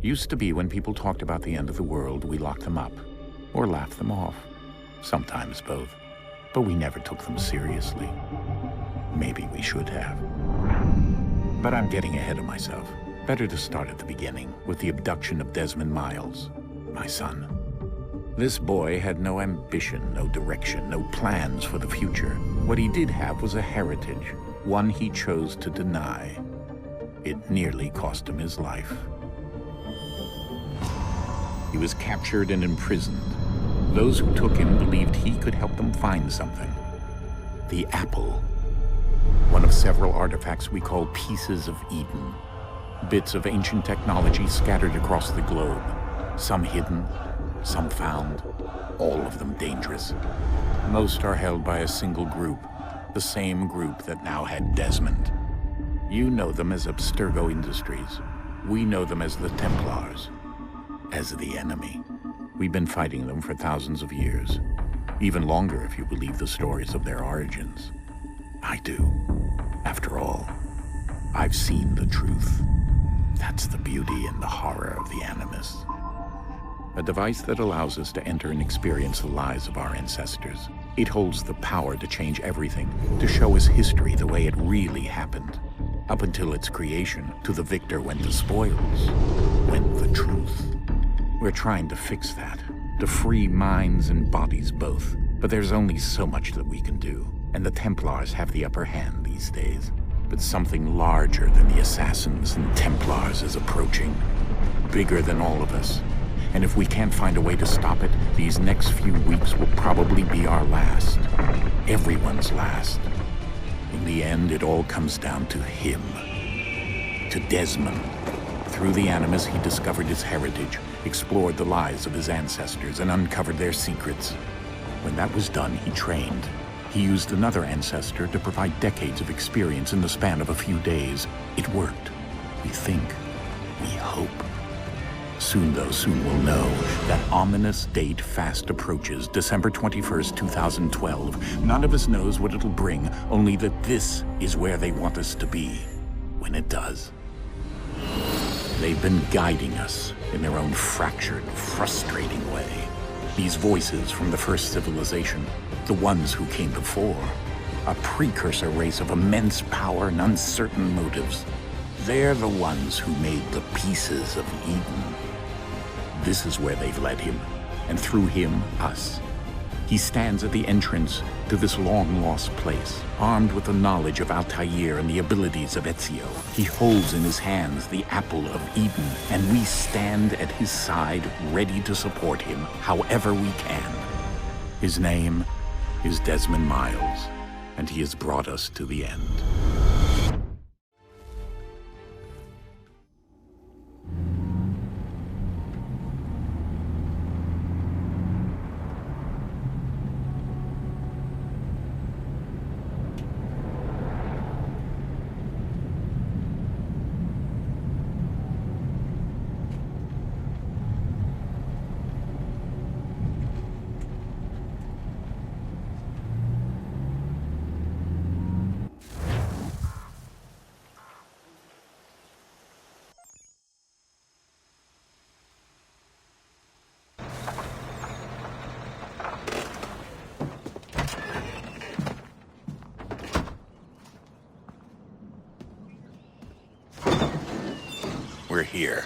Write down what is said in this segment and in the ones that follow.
Used to be when people talked about the end of the world, we locked them up, or laughed them off. Sometimes both. But we never took them seriously. Maybe we should have. But I'm getting ahead of myself. Better to start at the beginning, with the abduction of Desmond Miles, my son. This boy had no ambition, no direction, no plans for the future. What he did have was a heritage, one he chose to deny. It nearly cost him his life. He was captured and imprisoned. Those who took him believed he could help them find something. The apple. One of several artifacts we call pieces of Eden. Bits of ancient technology scattered across the globe. Some hidden, some found, all of them dangerous. Most are held by a single group, the same group that now had Desmond. You know them as Abstergo Industries. We know them as the Templars, as the enemy. We've been fighting them for thousands of years, even longer if you believe the stories of their origins. I do. After all, I've seen the truth. That's the beauty and the horror of the Animus. A device that allows us to enter and experience the lives of our ancestors. It holds the power to change everything, to show us history the way it really happened. Up until its creation, to the victor went the spoils, went the truth. We're trying to fix that, to free minds and bodies both. But there's only so much that we can do, and the Templars have the upper hand these days. But something larger than the Assassins and Templars is approaching, bigger than all of us. And if we can't find a way to stop it, these next few weeks will probably be our last. Everyone's last. In the end, it all comes down to him. To Desmond. Through the Animus, he discovered his heritage, explored the lives of his ancestors, and uncovered their secrets. When that was done, he trained. He used another ancestor to provide decades of experience in the span of a few days. It worked. We think. We hope. Soon we'll know. That ominous date fast approaches, December 21st, 2012. None of us knows what it'll bring, only that this is where they want us to be, when it does. They've been guiding us in their own fractured, frustrating way. These voices from the first civilization, the ones who came before, a precursor race of immense power and uncertain motives. They're the ones who made the pieces of Eden. This is where they've led him, and through him, us. He stands at the entrance to this long-lost place, armed with the knowledge of Altair and the abilities of Ezio. He holds in his hands the apple of Eden, and we stand at his side, ready to support him however we can. His name is Desmond Miles, and he has brought us to the end. We're here.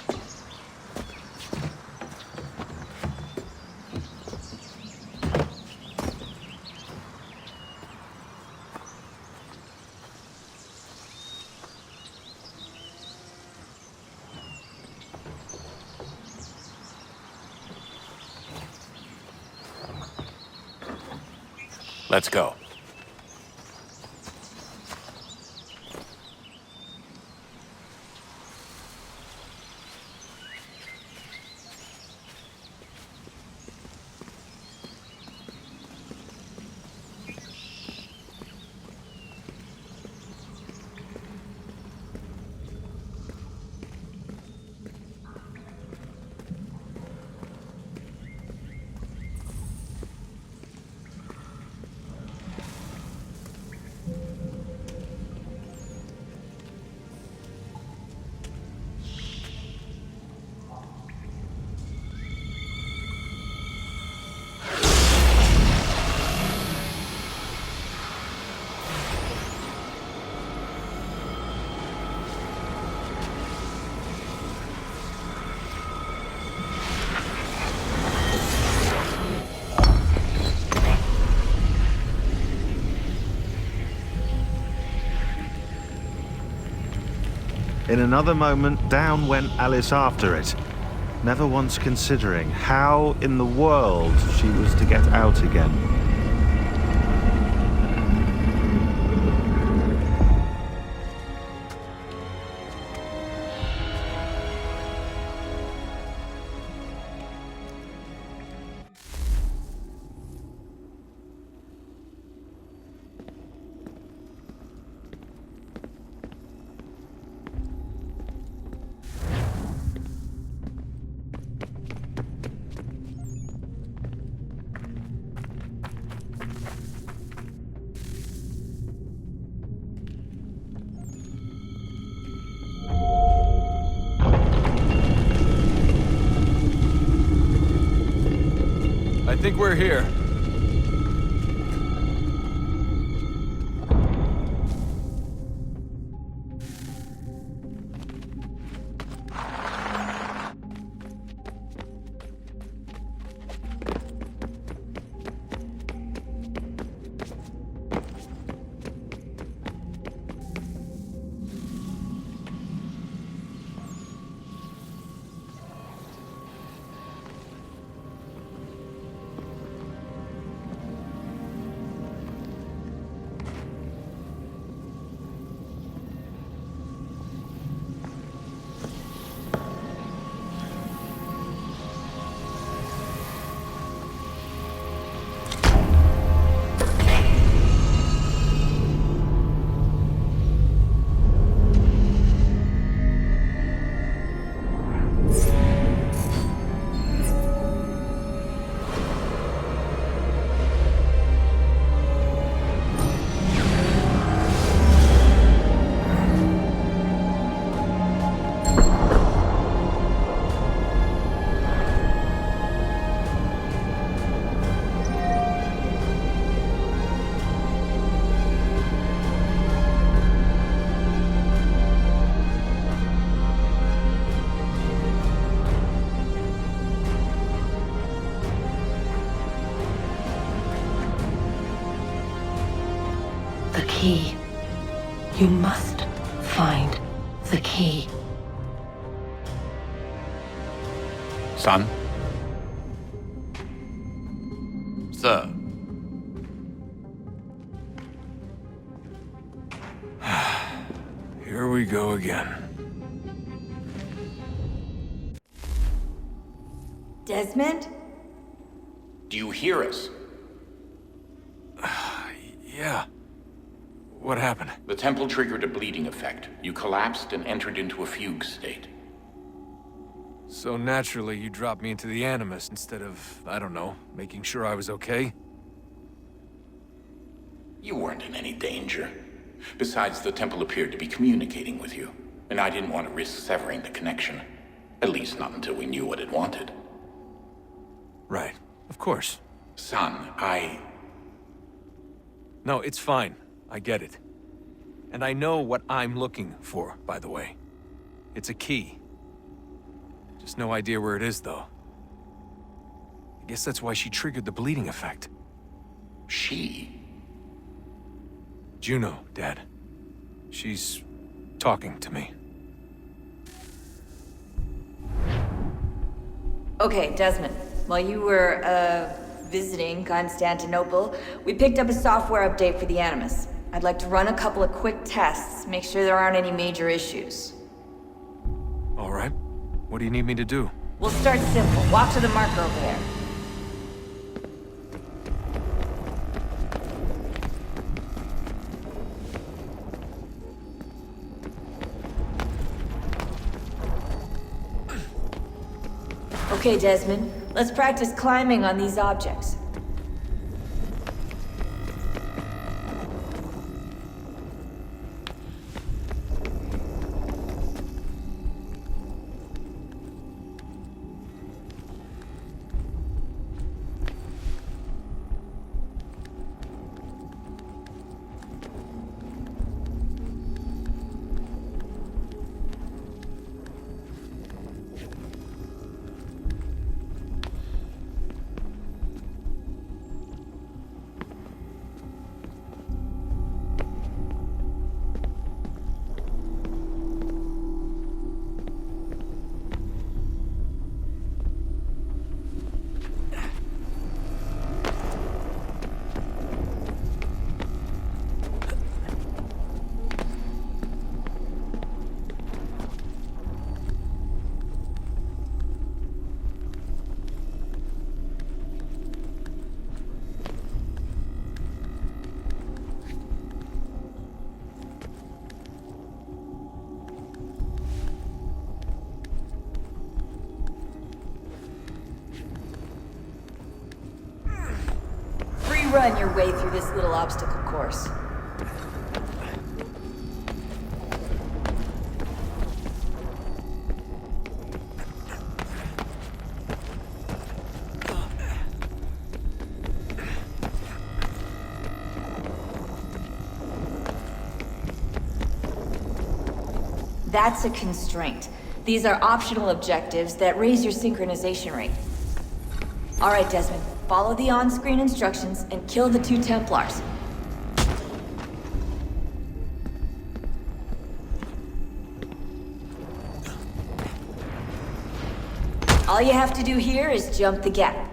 Let's go. In another moment, down went Alice after it, never once considering how in the world she was to get out again. I think we're here. The key. You must find the key. Son? Sir. Here we go again. Desmond? Do you hear us? Yeah. What happened? The temple triggered a bleeding effect. You collapsed and entered into a fugue state. So naturally, you dropped me into the Animus instead of, I don't know, making sure I was okay? You weren't in any danger. Besides, the temple appeared to be communicating with you, and I didn't want to risk severing the connection. At least not until we knew what it wanted. Right. Of course. Son, No, it's fine. I get it. And I know what I'm looking for, by the way. It's a key. Just no idea where it is, though. I guess that's why she triggered the bleeding effect. She? Juno, Dad. She's talking to me. Okay, Desmond. While you were, visiting Constantinople, we picked up a software update for the Animus. I'd like to run a couple of quick tests, make sure there aren't any major issues. All right. What do you need me to do? We'll start simple. Walk to the marker over there. Okay, Desmond. Let's practice climbing on these objects. run your way through this little obstacle course. That's a constraint. These are optional objectives that raise your synchronization rate. Alright, Desmond. Follow the on-screen instructions and kill the 2 Templars. All you have to do here is jump the gap.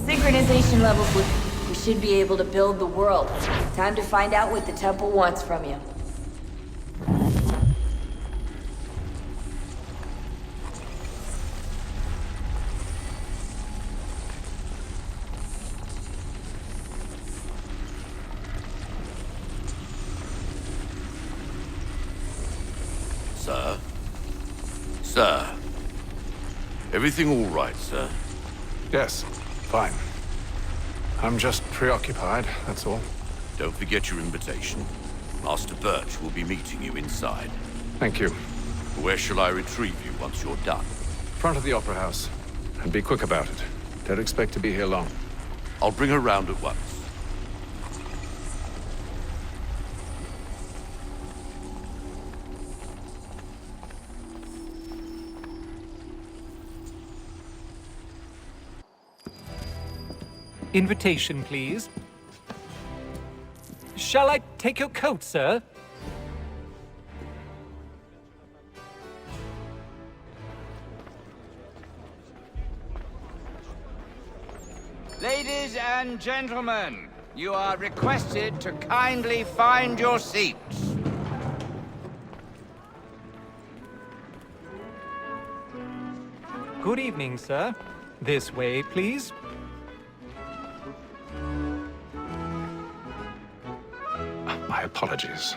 Synchronization levels look... We should be able to build the world. Time to find out what the temple wants from you. Sir? Sir? Everything all right, sir? Yes, fine. I'm just preoccupied, that's all. Don't forget your invitation. Master Birch will be meeting you inside. Thank you. Where shall I retrieve you once you're done? Front of the Opera House. And be quick about it. Don't expect to be here long. I'll bring her round at once. Invitation, please. Shall I take your coat, sir? Ladies and gentlemen, you are requested to kindly find your seats. Good evening, sir. This way, please. My apologies.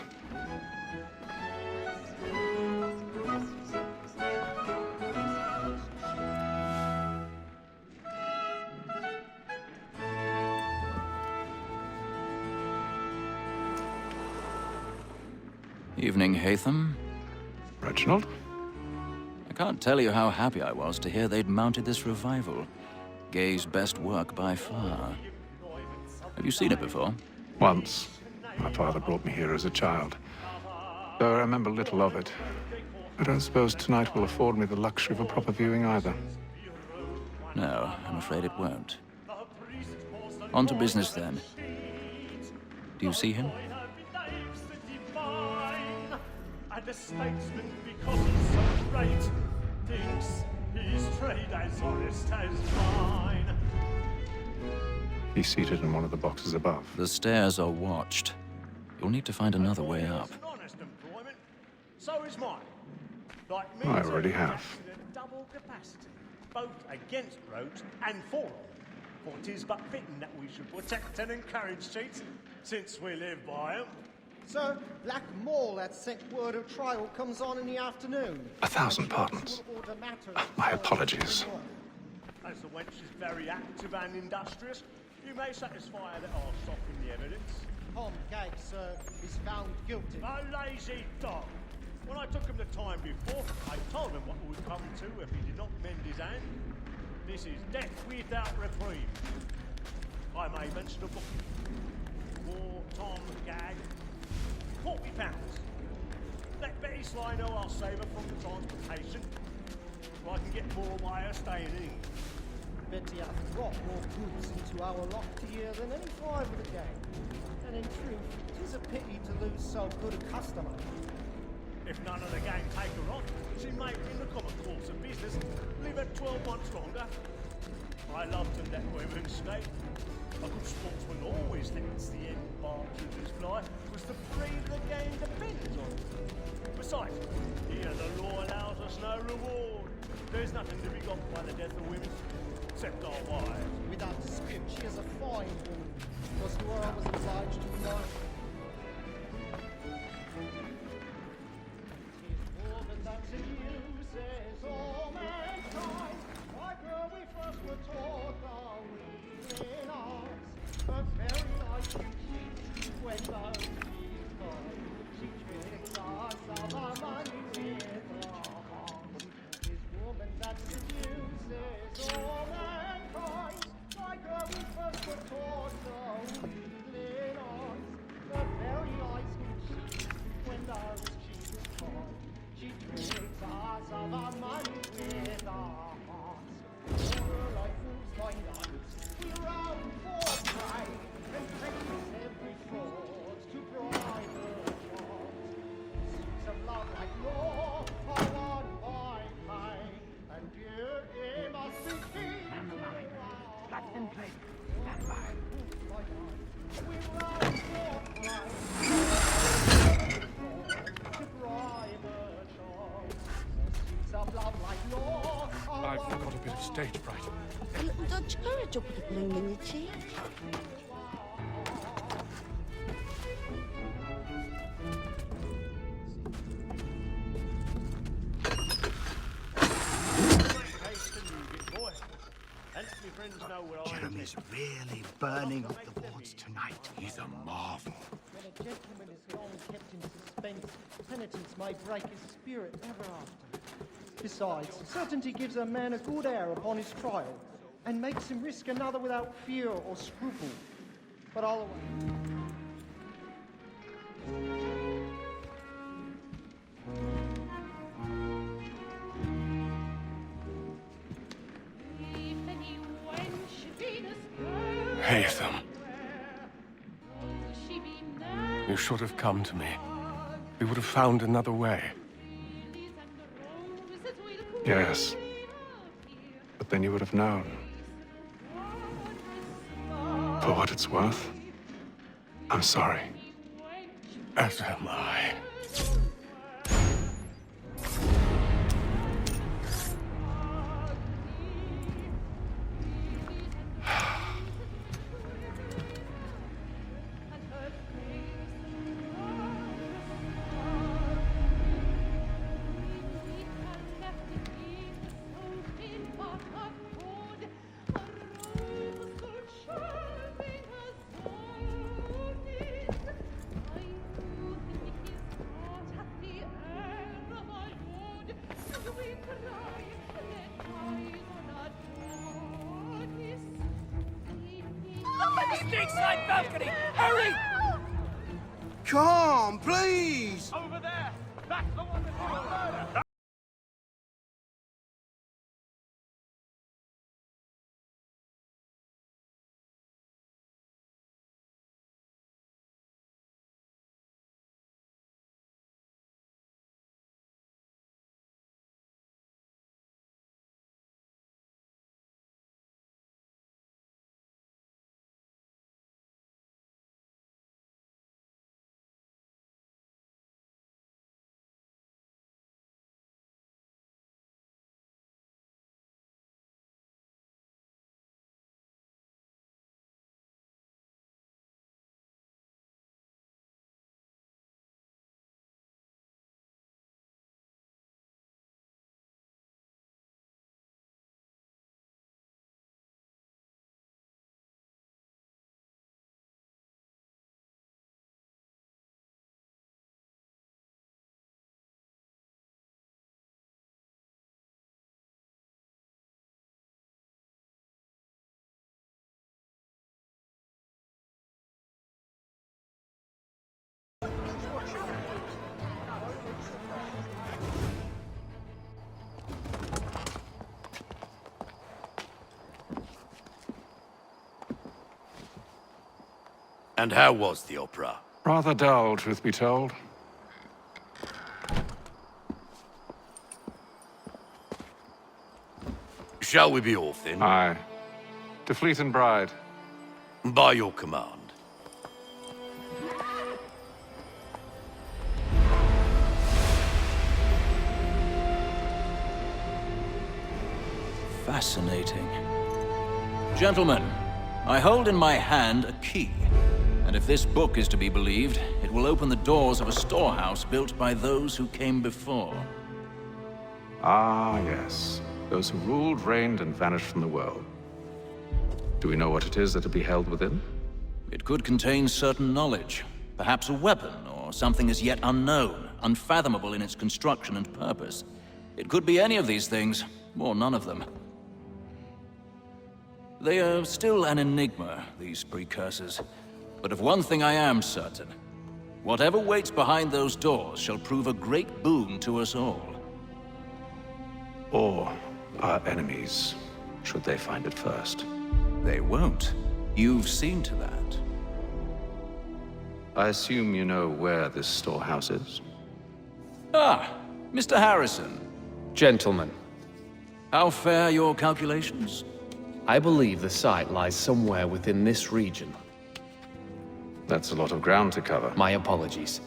Evening, Haytham. Reginald? I can't tell you how happy I was to hear they'd mounted this revival. Gay's best work by far. Have you seen it before? Once. My father brought me here as a child. Though I remember little of it. I don't suppose tonight will afford me the luxury of a proper viewing either. No, I'm afraid it won't. On to business then. Do you see him? And a statesman, because he's so great, thinks his trade as honest as mine. He's seated in one of the boxes above. The stairs are watched. You'll need to find another way up. It's an honest employment. So is mine. Like me, I already have. in a double capacity, both against rogues and for them. For 'tis but fitting that we should protect and encourage cheats, since we live by 'em. Sir, Black Mall that sent word of trial comes on in the afternoon. 1,000 pardons. My apologies. As the wench is very active and industrious, you may satisfy her that I'll soften the evidence. Tom Gag, sir, is found guilty. A lazy dog. When I took him the time before, I told him what it would come to if he did not mend his hand. This is death without reprieve. I may mention a book. For Tom Gag, £40. Let Betty Sly know I'll save her from the transportation, so I can get more by her staying in. Betty hath brought more goods into our loft here than any five of the gang. And in truth, 'tis a pity to lose so good a customer. If none of the gang take her on, she may, in the common course of business, live her 12 months longer. I love to let women stay. A good sportsman always thinks the end partridges fly was the breed the game depends on. Besides, here the law allows us no reward. There's nothing to be got by the death of women, except our wives. Without dispute, she is a fine woman. Was who I was obliged to know. That seduces all mankind. Like her we first were taught the weaving arts. But very like you cheat when love is gone. She tricks us of our money with her hearts. This woman that seduces all mankind. Like her we first were taught the weaving arts. But very eyes can cheat when love cheats gone. She tricks us of our money with our hearts. Over like fools find us, we round for pride and practice every fraud to bribe her charms. Suits of love like law are won by might, and beauty must be key to our That's in place. Stand by. we round for pride to bribe her charms. Suits of love like law are I've got a bit of stage fright. A little dodge courage will put a bloom in your cheek. Jeremy's really burning up the boards tonight. He's a marvel. When a gentleman is long kept in suspense, penitence may break his spirit ever after. Besides, certainty gives a man a good air upon his trial, and makes him risk another without fear or scruple. But I'll away. Haytham. You should have come to me. We would have found another way. Yes. But then you would have known. For what it's worth, I'm sorry. As am I. Stateside balcony! Hurry! Come, please! Over there! That's the one that's murder! And how was the opera? Rather dull, truth be told. Shall we be off then? Aye. To Fleet and Bride. By your command. Fascinating. Gentlemen, I hold in my hand a key. And if this book is to be believed, it will open the doors of a storehouse built by those who came before. Ah, yes. Those who ruled, reigned, and vanished from the world. Do we know what it is that will be held within? It could contain certain knowledge. Perhaps a weapon, or something as yet unknown, unfathomable in its construction and purpose. It could be any of these things, or none of them. They are still an enigma, these precursors. But of one thing I am certain. Whatever waits behind those doors shall prove a great boon to us all. Or our enemies, should they find it first. They won't. You've seen to that. I assume you know where this storehouse is? Ah, Mr. Harrison. Gentlemen. How fare your calculations? I believe the site lies somewhere within this region. That's a lot of ground to cover. My apologies.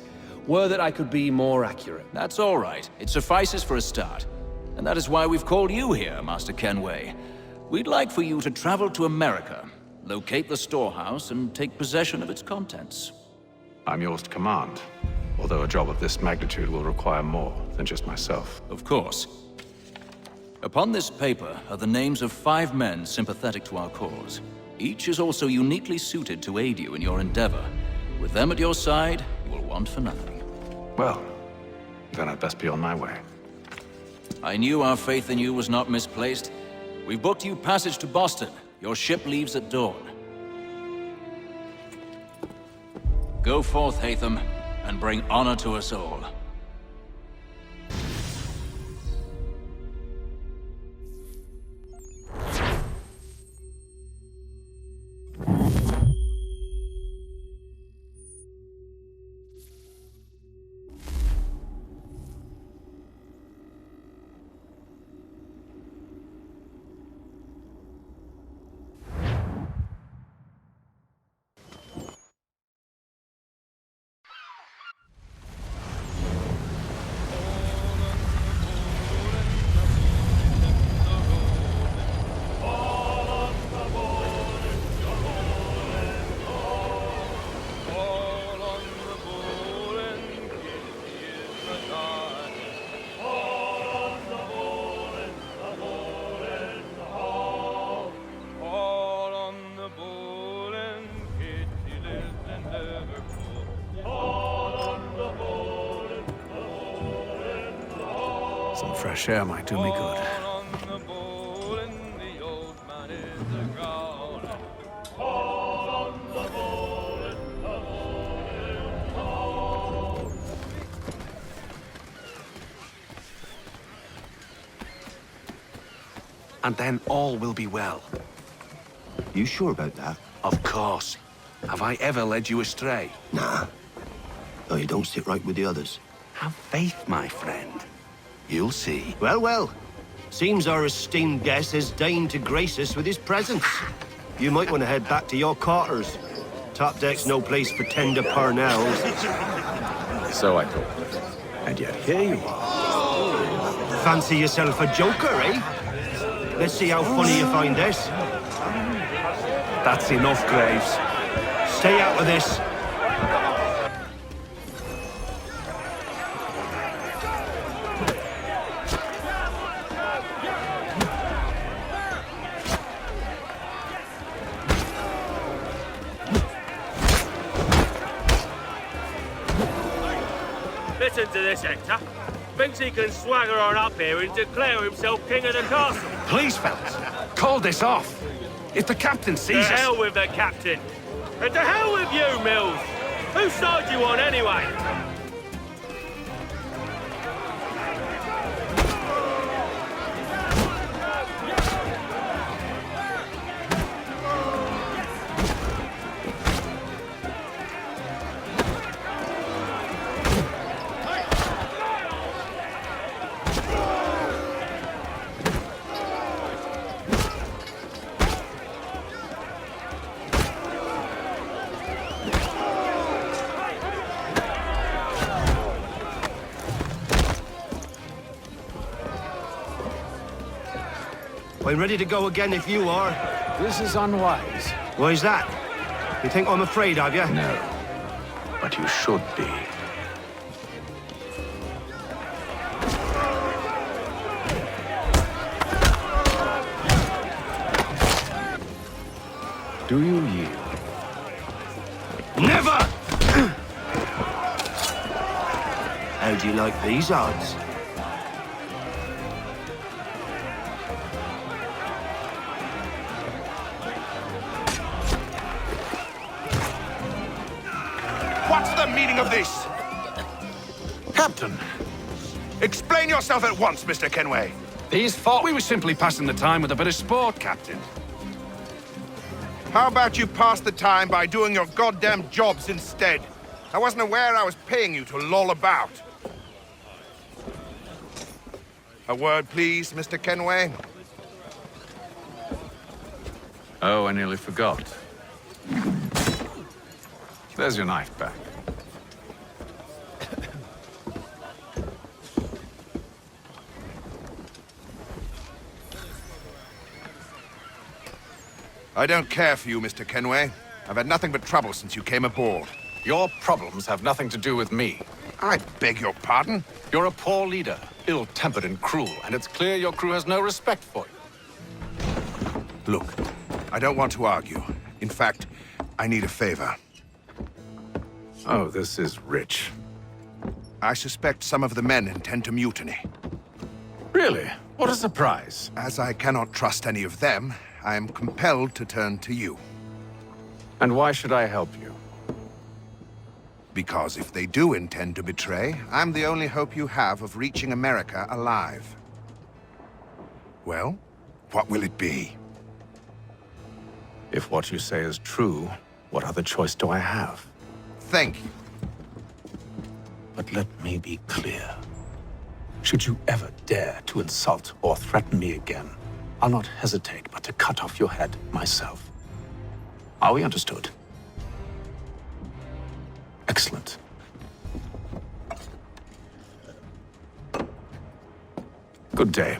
Were that I could be more accurate. That's all right. It suffices for a start. And that is why we've called you here, Master Kenway. We'd like for you to travel to America, locate the storehouse, and take possession of its contents. I'm yours to command, although a job of this magnitude will require more than just myself. Of course. Upon this paper are the names of 5 men sympathetic to our cause. Each is also uniquely suited to aid you in your endeavor. With them at your side, you will want for nothing. Well, then I'd best be on my way. I knew our faith in you was not misplaced. We've booked you passage to Boston. Your ship leaves at dawn. Go forth, Haytham, and bring honor to us all. Some fresh air might do me good. And then all will be well. You sure about that? Of course. Have I ever led you astray? Nah. No, you don't sit right with the others. Have faith, my friend. You'll see. Well, well. Seems our esteemed guest has deigned to grace us with his presence. You might want to head back to your quarters. Top deck's no place for tender parnells. So I thought. And yet here you are. Fancy yourself a joker, eh? Let's see how funny you find this. That's enough, Graves. Stay out of this. Listen to this, Hector. Thinks he can swagger on up here and declare himself king of the castle. Please, fellas, call this off. If the captain sees To us... hell with the captain. And to hell with you, Mills. Whose side you on, anyway? I'm ready to go again if you are. This is unwise. Why's that? You think I'm afraid of you? No. But you should be. Do you yield? Never! How do you like these odds? What's the meaning of this? Captain! Explain yourself at once, Mr. Kenway. These thought we were simply passing the time with a bit of sport, Captain. How about you pass the time by doing your goddamn jobs instead? I wasn't aware I was paying you to loll about. A word, please, Mr. Kenway. Oh, I nearly forgot. There's your knife back. I don't care for you, Mr. Kenway. I've had nothing but trouble since you came aboard. Your problems have nothing to do with me. I beg your pardon? You're a poor leader, ill-tempered and cruel, and it's clear your crew has no respect for you. Look, I don't want to argue. In fact, I need a favor. Oh, this is rich. I suspect some of the men intend to mutiny. Really? What a surprise. As I cannot trust any of them, I am compelled to turn to you. And why should I help you? Because if they do intend to betray, I'm the only hope you have of reaching America alive. Well, what will it be? If what you say is true, what other choice do I have? Thank you. But let me be clear. Should you ever dare to insult or threaten me again, I'll not hesitate but to cut off your head myself. Are we understood? Excellent. Good day.